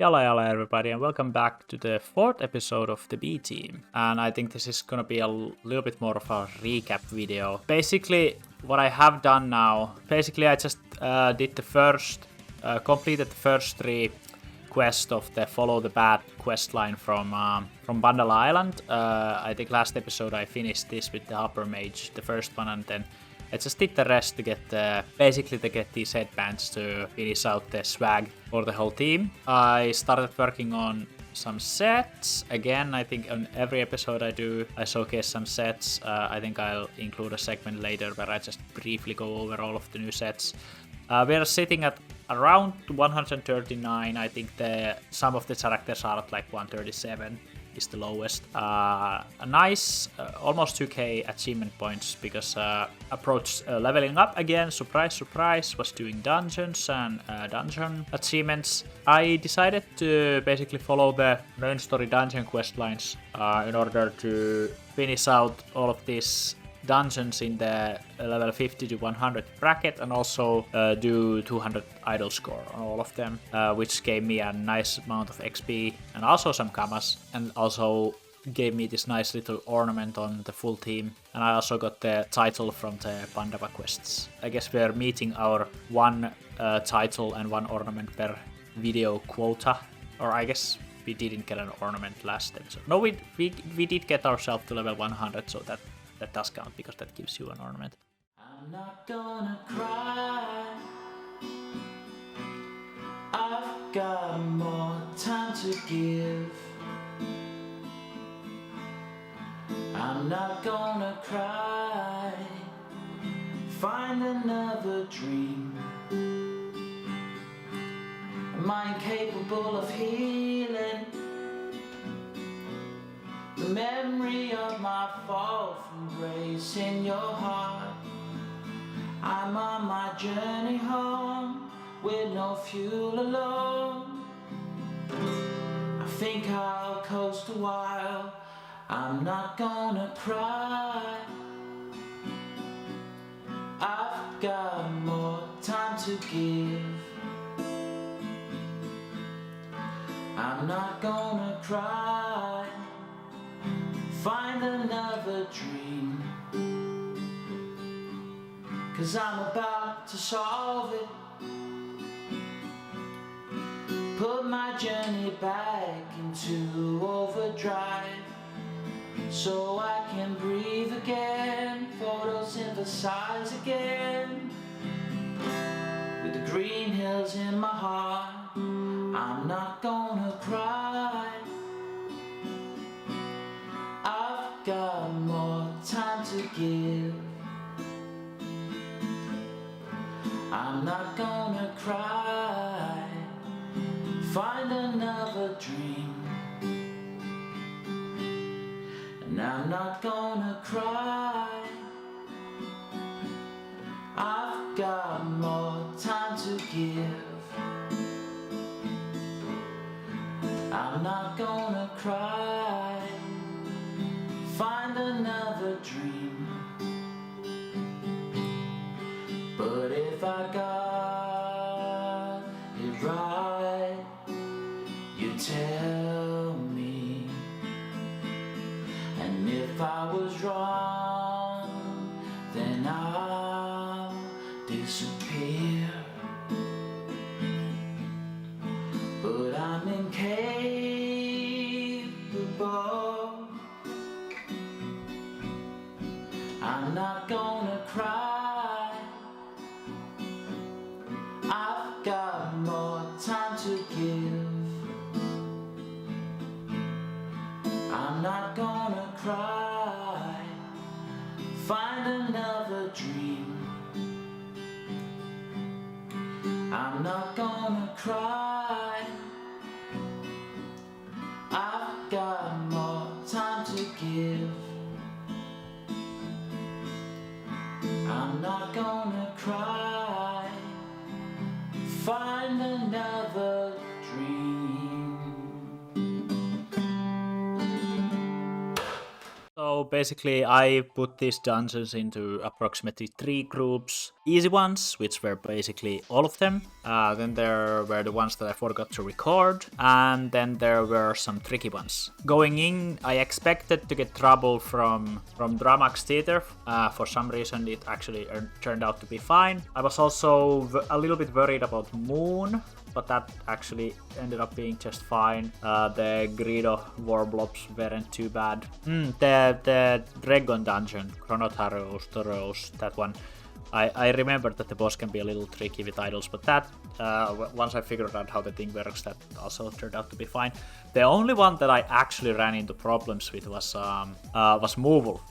Yalla everybody, and welcome back to the fourth episode of the B Team. And I think this is gonna be a little bit more of a recap video. Basically, what I have done now, I just did the first, completed the first three quests of the Follow the Path quest line from Bandala Island. I think last episode I finished this with the Upper Mage, the first one, and then I just did the rest to get these headbands to finish out the swag for the whole team. I started working on some sets. Again, I think on every episode I showcase some sets. I think I'll include a segment later where I just briefly go over all of the new sets. We are sitting at around 139. I think some of the characters are at like 137. Is the lowest. A nice almost 2k achievement points because approach leveling up again, surprise, was doing dungeons and dungeon achievements. I decided to basically follow the main story dungeon quest lines in order to finish out all of these dungeons in the level 50 to 100 bracket and also do 200 idol score on all of them, which gave me a nice amount of XP and also some kamas, and also gave me this nice little ornament on the full team. And I also got the title from the Pandava quests. I guess we're meeting our one title and one ornament per video quota, or I guess we didn't get an ornament last episode. No, we did get ourselves to level 100, so that does count because that gives you an ornament. I'm not gonna cry. I've got more time to give. I'm not gonna cry. Find another dream. Am I incapable of healing the memory of my fall from grace in your heart? I'm on my journey home with no fuel alone. I think I'll coast a while. I'm not gonna cry. I've got more time to give. I'm not gonna cry. Find another dream, 'cause I'm about to solve it. Put my journey back into overdrive so I can breathe again, photosynthesize again. With the green hills in my heart, I'm not gonna cry. I've got more time to give. I'm not gonna cry. Find another dream. And I'm not gonna cry. I've got more time to give. I'm not gonna cry. Find another dream. But if I got it right, you tell me. And if I was wrong, then I'll disappear. But I'm incapable. I'm not gonna cry. I've got more time to give. I'm not gonna cry. Find another dream. I'm not gonna cry. I've got more time to give. I'm not gonna cry. Find another dream. So basically I put these dungeons into approximately 3 groups. Easy ones, which were basically all of them. Then there were the ones that I forgot to record. And then there were some tricky ones. Going in, I expected to get trouble from Dramax Theater. For some reason it actually turned out to be fine. I was also a little bit worried about Moon, but that actually ended up being just fine. The Greedo Warblobs weren't too bad. The Dragon Dungeon, Chronotaros, that one. I remember that the boss can be a little tricky with idols, but that, once I figured out how the thing works, that also turned out to be fine. The only one that I actually ran into problems with was Moovul.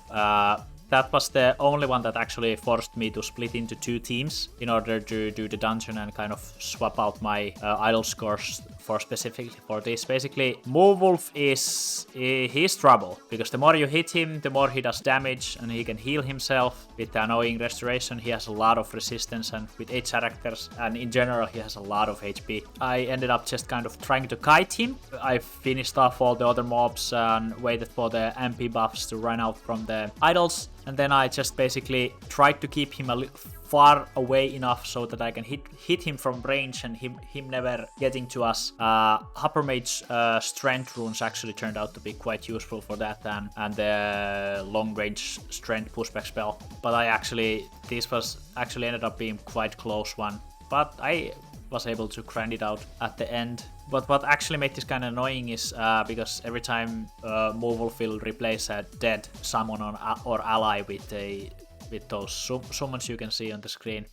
That was the only one that actually forced me to split into 2 teams in order to do the dungeon and kind of swap out my idol scores for specifically for this. Basically, Moowulf he's trouble, because the more you hit him, the more he does damage and he can heal himself. With the annoying restoration, he has a lot of resistance, and with 8 characters, and in general, he has a lot of HP. I ended up just kind of trying to kite him. I finished off all the other mobs and waited for the MP buffs to run out from the idols. And then I just basically tried to keep him a little far away enough so that I can hit him from range and him never getting to us. Upper Mage strength runes actually turned out to be quite useful for that, and the long range strength pushback spell. But this was actually ended up being quite close one. But I was able to grind it out at the end. But what actually made this kind of annoying is because every time Moovulf will replace a dead summon or ally with those summons you can see on the screen,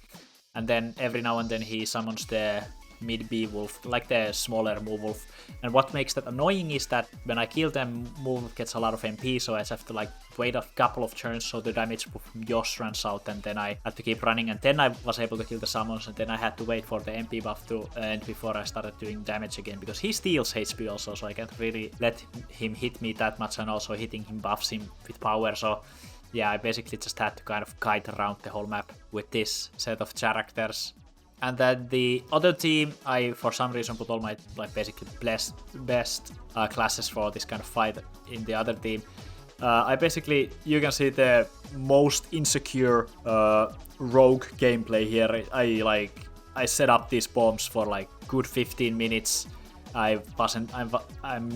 and then every now and then he summons the mid-Beowulf, like the smaller Moovulf. And what makes that annoying is that when I kill them, Moovulf gets a lot of MP, so I just have to like wait a couple of turns so the damage from Yosh runs out, and then I had to keep running, and then I was able to kill the summons, and then I had to wait for the MP buff to end before I started doing damage again, because he steals HP also, so I can't really let him hit me that much, and also hitting him buffs him with power. So yeah, I basically just had to kind of kite around the whole map with this set of characters. And then the other team, I for some reason put all my like basically best classes for this kind of fight in the other team. You can see the most insecure rogue gameplay here. I set up these bombs for like good 15 minutes. I'm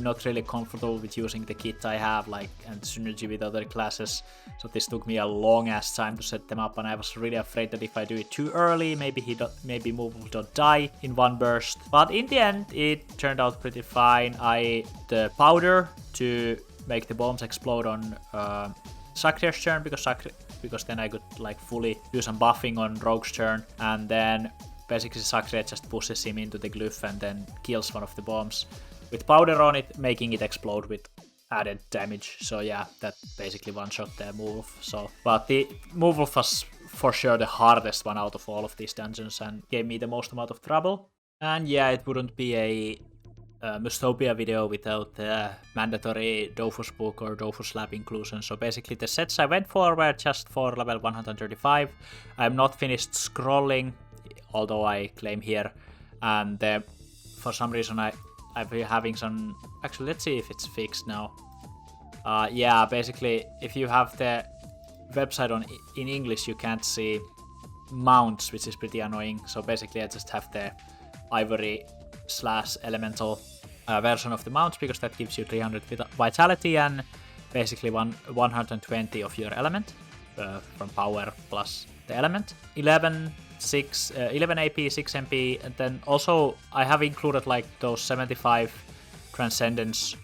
not really comfortable with using the kit I have, like, and synergy with other classes, so this took me a long ass time to set them up, and I was really afraid that if I do it too early, maybe Moovulf don't die in one burst. But in the end, it turned out pretty fine. The powder to make the bombs explode on Sakrier's turn, because then I could like fully do some buffing on Rogue's turn, and then basically Sakrier just pushes him into the glyph and then kills one of the bombs with powder on it, making it explode with added damage. So yeah, that basically one-shot the Moovulf. But the Moovulf was for sure the hardest one out of all of these dungeons and gave me the most amount of trouble. And yeah, it wouldn't be a Mystopia video without the mandatory Dofus book or Dofus lab inclusion. So basically the sets I went for were just for level 135. I'm not finished scrolling, although I claim here, and for some reason I've been having some. Actually, let's see if it's fixed now. Yeah, basically, if you have the website in English, you can't see mounts, which is pretty annoying. So basically, I just have the ivory/elemental version of the mounts, because that gives you 300 vitality and basically 120 of your element from power plus the element. 11 AP, 6 MP, and then also I have included like those 75 Transcendence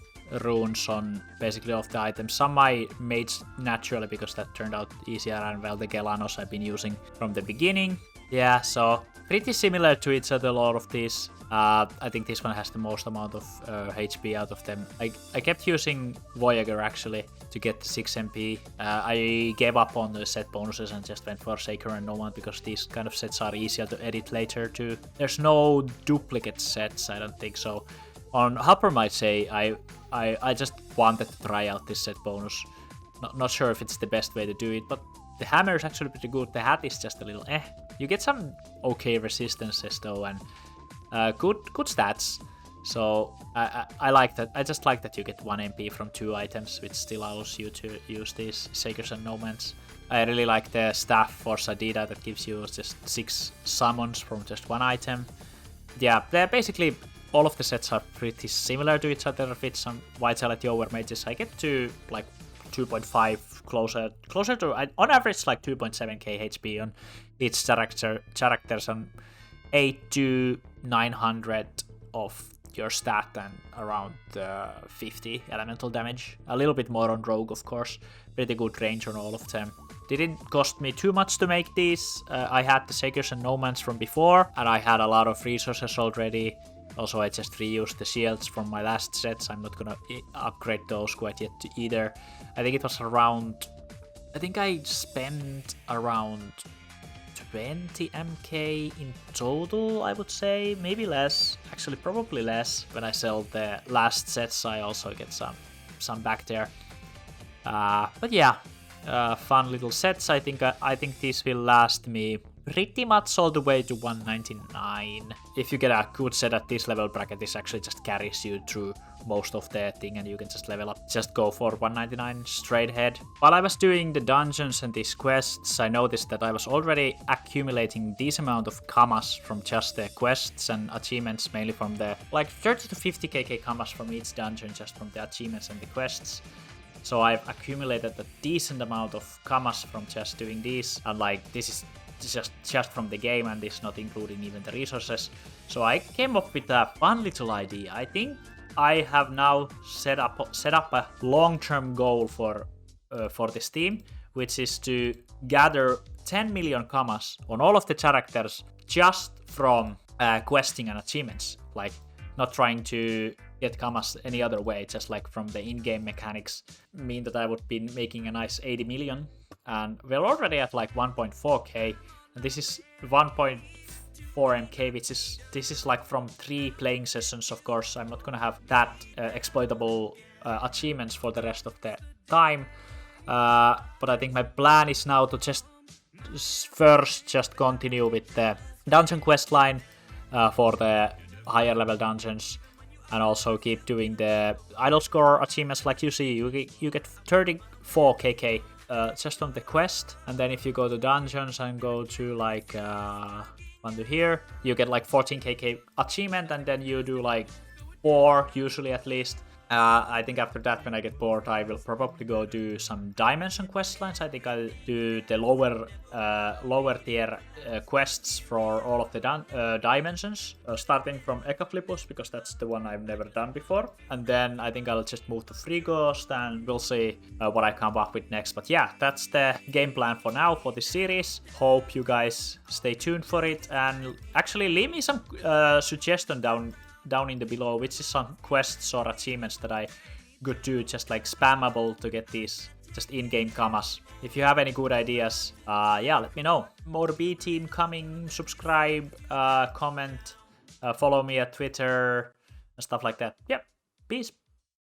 runes on basically all of the items. Some I made naturally because that turned out easier, and well, the Gelanos I've been using from the beginning. Yeah, so pretty similar to each other, a lot of these. I think this one has the most amount of HP out of them. I kept using Voyager actually to get the 6 MP. I gave up on the set bonuses and just went for Saker and Nomad, because these kind of sets are easier to edit later too. There's no duplicate sets, I don't think so. On Hopper might say I just wanted to try out this set bonus. Not sure if it's the best way to do it, but the hammer is actually pretty good. The hat is just a little You get some okay resistances though, and good stats. So I like that. I just like that you get 1 MP from 2 items, which still allows you to use these Shakers and Nomads. I really like the staff for Sadida that gives you just 6 summons from just 1 item. Yeah, they're basically all of the sets are pretty similar to each other. With some Vitality over mages, I get to like 2.5 closer to on average like 2.7k HP on each characters and 8 to 900 of your stat and around 50 elemental damage. A little bit more on Rogue, of course. Pretty good range on all of them. Didn't cost me too much to make these. I had the Shakers and Nomads from before, and I had a lot of resources already. Also, I just reused the shields from my last sets. I'm not gonna upgrade those quite yet either. I think it was around... I think I spent around 20 MK in total, I would say. Maybe less. Actually, probably less. When I sell the last sets, I also get some back there. But yeah, fun little sets. I think these will last me pretty much all the way to 199. If you get a good set at this level bracket, this actually just carries you through most of the thing and you can just level up. Just go for 199 straight ahead. While I was doing the dungeons and these quests, I noticed that I was already accumulating this amount of kamas from just the quests and achievements, mainly from the like 30 to 50 kk kamas from each dungeon, just from the achievements and the quests. So I've accumulated a decent amount of kamas from just doing these, and like this is just from the game, and this not including even the resources. So I came up with a fun little idea. I think I have now set up a long-term goal for this team, which is to gather 10 million kamas on all of the characters just from questing and achievements. Like not trying to get kamas any other way, just like from the in-game mechanics mean that I would be making a nice 80 million. And we're already at like 1.4k, and this is 1.4 MK, this is like from 3 playing sessions. Of course, I'm not gonna have that exploitable achievements for the rest of the time, but I think my plan is now to just continue with the dungeon quest line for the higher level dungeons, and also keep doing the idol score achievements. Like you see, you get 34 kk just on the quest, and then if you go to dungeons and go to like under here, you get like 14 kk achievement, and then you do like 4 usually at least. I think after that, when I get bored, I will probably go do some dimension quest lines. I think I'll do the lower tier quests for all of the dimensions, starting from Ecaflippus, because that's the one I've never done before. And then I think I'll just move to Free Ghost, and we'll see what I come up with next. But yeah, that's the game plan for now for this series. Hope you guys stay tuned for it, and actually leave me some suggestion down in the below, which is some quests or achievements that I could do just like spammable to get these just in-game kamas. If you have any good ideas, yeah, let me know. More B team coming, subscribe, comment, follow me at Twitter and stuff like that. Yep, peace.